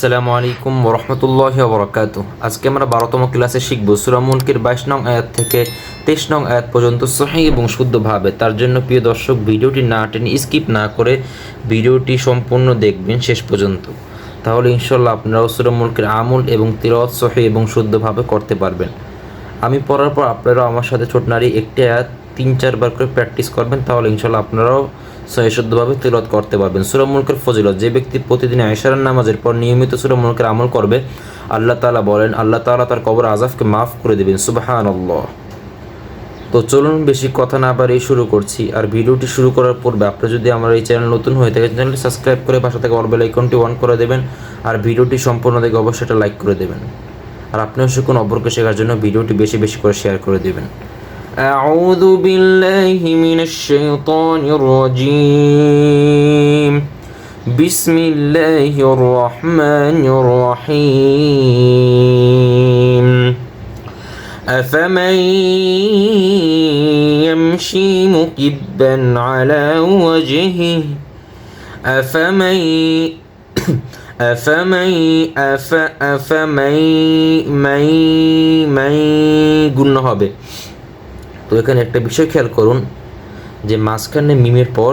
আসসালামু আলাইকুম ওয়া রাহমাতুল্লাহি ওয়া বারাকাতুহু। আজকে আমরা 12তম ক্লাসে শিখব সূরা মুলকের 22 নং আয়াত থেকে 23 নং আয়াত পর্যন্ত সহিহ এবং শুদ্ধভাবে। তার জন্য প্রিয় দর্শক ভিডিওটি না টেনে স্কিপ না করে ভিডিওটি সম্পূর্ণ দেখবেন শেষ পর্যন্ত। তাহলে ইনশাআল্লাহ আপনারাও সূরা মুলকের আমল এবং তিলাওয়াত সহিহ এবং শুদ্ধভাবে করতে পারবেন। আমি পড়ার পর আপনারাও আমার সাথে ছোট নারী একটি আয়াত 3-4 বার করে প্র্যাকটিস করবেন, তাহলে ইনশাআল্লাহ আপনারাও শুদ্ধভাবে তিলাওয়াত করতে পারবেন। সূরা মুলকের ফজিলত, যে ব্যক্তি প্রতিদিন ইশারার নামাজের পর নিয়মিত সূরা মুলকের আমল করবে, আল্লাহ তাআলা বলেন আল্লাহ তাআলা তার কবর আযাবকে মাফ করে দেবেন। সুবহানাল্লাহ। তো চলুন বেশি কথা না বাড়িয়ে শুরু করছি। আর ভিডিওটি শুরু করার পূর্বে আপনি যদি আমার এই চ্যানেল নতুন হয়ে থাকেন, চ্যানেলটি সাবস্ক্রাইব করে পাশে থাকা অল বেল আইকনটি অন করে দেবেন। আর ভিডিওটি সম্পূর্ণ দেখে অবশ্যই এটা লাইক করে দেবেন। আর আপনিও শিখুন অপরকে শেখার জন্য ভিডিওটি বেশি বেশি করে শেয়ার করে দেবেন। أعوذ بالله من الشيطان الرجيم. بسم الله الرحمن الرحيم. أفمن يمشي مكبا على وجهه أفمن গুণ হবে। তো এখানে একটা বিষয় খেয়াল করুন যে মাঝখানে মিমের পর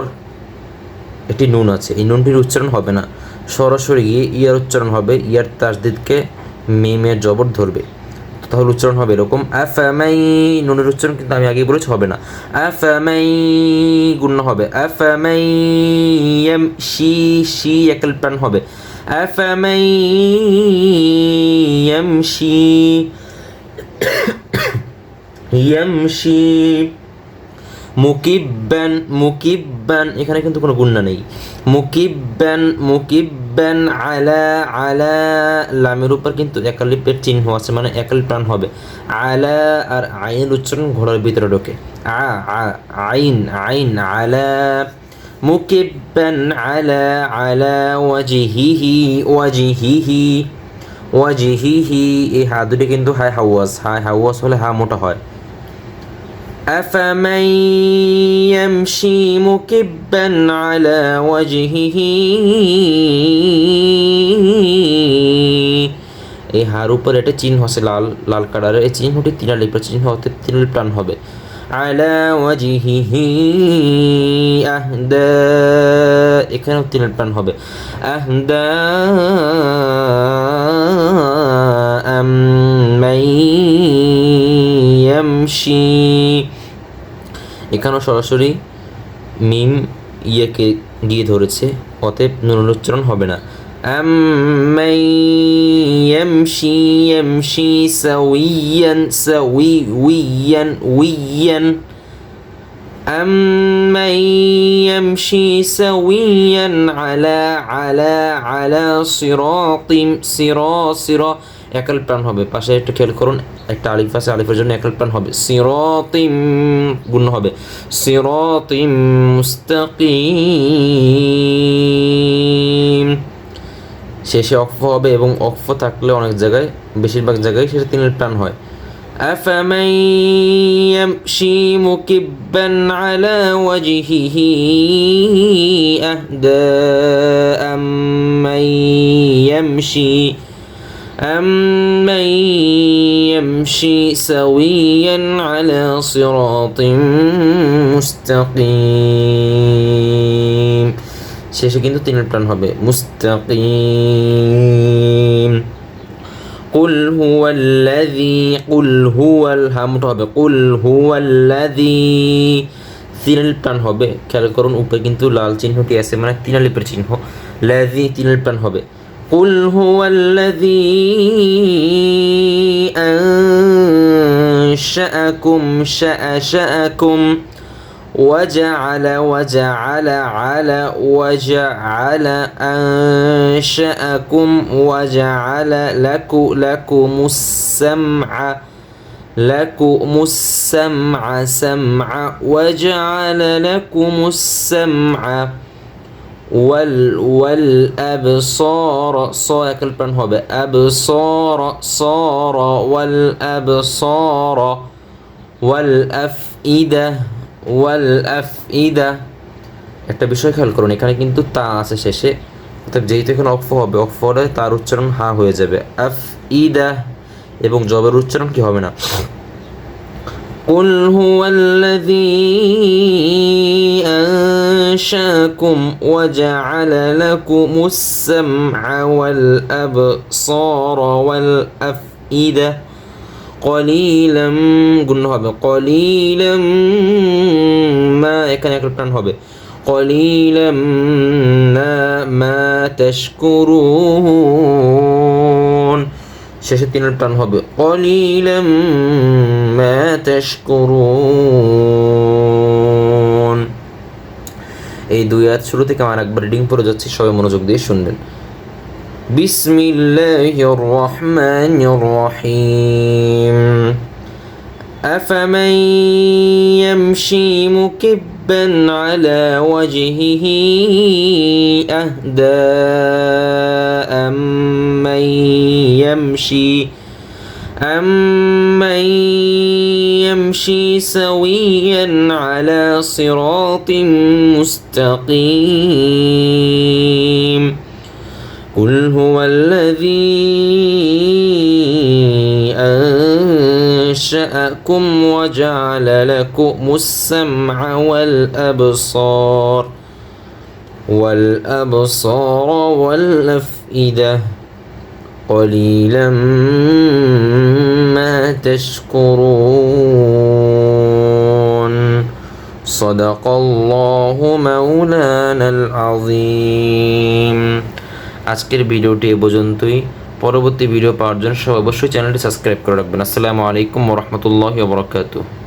একটি নুন আছে, এই নুনটির উচ্চারণ হবে না, সরাসরি গিয়ে ইয়ার উচ্চারণ হবে। ইয়ার তাসদিদকে মিমের জবর ধরবে, তাহলে উচ্চারণ হবে এরকম আফামাই। নুনের উচ্চারণ কিন্তু আমি আগে বলেছি হবে না। আফামাই গুণ হবে আফামাই ইয়ামশি, শি একাল প্রাণ হবে আফামাই ইয়ামশি ইয়ামশি। মুকিব্বান এখানে কিন্তু কোনো গুণনা নেই। মুকিব্বান আলা লামের উপর কিন্তু একালিপের চিহ্ন আছে, মানে একাল প্রাণ হবে। আলা আর আইন উচ্চারণ ঘোড়ার ভিতরে ঢোকে। আইন আলা। মুকিব্বান আলা ওয়াজিহিহি এই হা দুটি কিন্তু হাই হাওয়াজ হলে হা মোটা হয়। أفمن يمشي مكبا على وجهه এই হার উপর একটা চিহ্ন আছে লাল কালারের, এই চিহ্নটি তিনালিপের চিহ্ন হতে তিনালি প্রাণ হবে। আলা ওয়াজিহিহি আহদা, এখানেও তিনালি প্রাণ হবে আহদা আম্মান ইয়ামশি। এখানেও সরাসরি মিম ইয়েকে দিয়ে ধরেছে, অতএব নুন উচ্চারণ হবে না। আম্মান ইয়ামশি সাউইয়ান আম্মান ইয়ামশি সাউইয়ান আলা সিরা একাল প্রাণ হবে। পাশে একটু খেয়াল করুন, একটা আলিফ আছে, আলিফের জন্য একাল প্রাণ হবে। সিরাতিম গুণ হবে সিরাতিম মুস্তাকিম। শেষে অক্ফ হবে, এবং অক্ফ থাকলে অনেক জায়গায়, বেশিরভাগ জায়গায় সেটা তিনের প্রাণ হয়। আফামান ইয়ামশি মুকিব্বান আলা ওয়াজহিহি আহদা আম্মান ইয়ামশি সাউইয়ান আলা সিরাতিম মুস্তাকিম। শেষে কিন্তু তিনের প্রাণ হবে মুস্তাকিম। কুল হুয়াল হা মোটা হবে কুল হুয়াল্লাযী, তিনালি প্রাণ হবে। খেয়াল করুন উপরে কিন্তু লাল চিহ্নটি আছে, মানে তিনালিপের চিহ্ন। লাযী তিনালি প্রাণ হবে। কুল হুয়াল্লাযী আনশাআকুম وجعل أنشأكم وجعل لكم السمع وجعل لكم السمع والأبصار صايكل بن هو أبصار صار والأبصار والأفئدة একটা বিষয় খেয়াল করুন, এখানে কিন্তু তা আছে শেষে, অর্থাৎ যেহেতু এখানে অক্ফ হবে, অক্ফ হলে তার উচ্চারণ হা হয়ে যাবে। আফ ইদা, এবং জবের উচ্চারণ কি হবে না। قل هو الذي أنشاكم وجعل لكم السمع والأبصار والأفئدة قليلا গুণ হবে قليلا ما, এখানে একটা টান হবে قليلا ما تشكرون, শেষে তিনের টান হবে قليلا ما تشكرون। এই দুই আয়াত শুরু থেকে আমার একবার রিডিং পড়ে যাচ্ছি, সবাই মনোযোগ দিয়ে শুনবেন। বিসমিল্লাহির রহমানির রহিম। أفمن يمشي مكبا على وجهه أهدى أمن يمشي سويا على صراط مستقيم قل هو الذي أنشأكم وجعل لكم السمع والأبصار والأفئدة قليلا ما تشكرون صدق الله مولانا العظيم। আজকের ভিডিওটি এ পর্যন্তই। পরবর্তী ভিডিও পাওয়ার জন্য সবাই অবশ্যই চ্যানেলটি সাবস্ক্রাইব করে রাখবেন। আসসালামু আলাইকুম ওয়া রাহমাতুল্লাহি ওয়া বারাকাতুহু।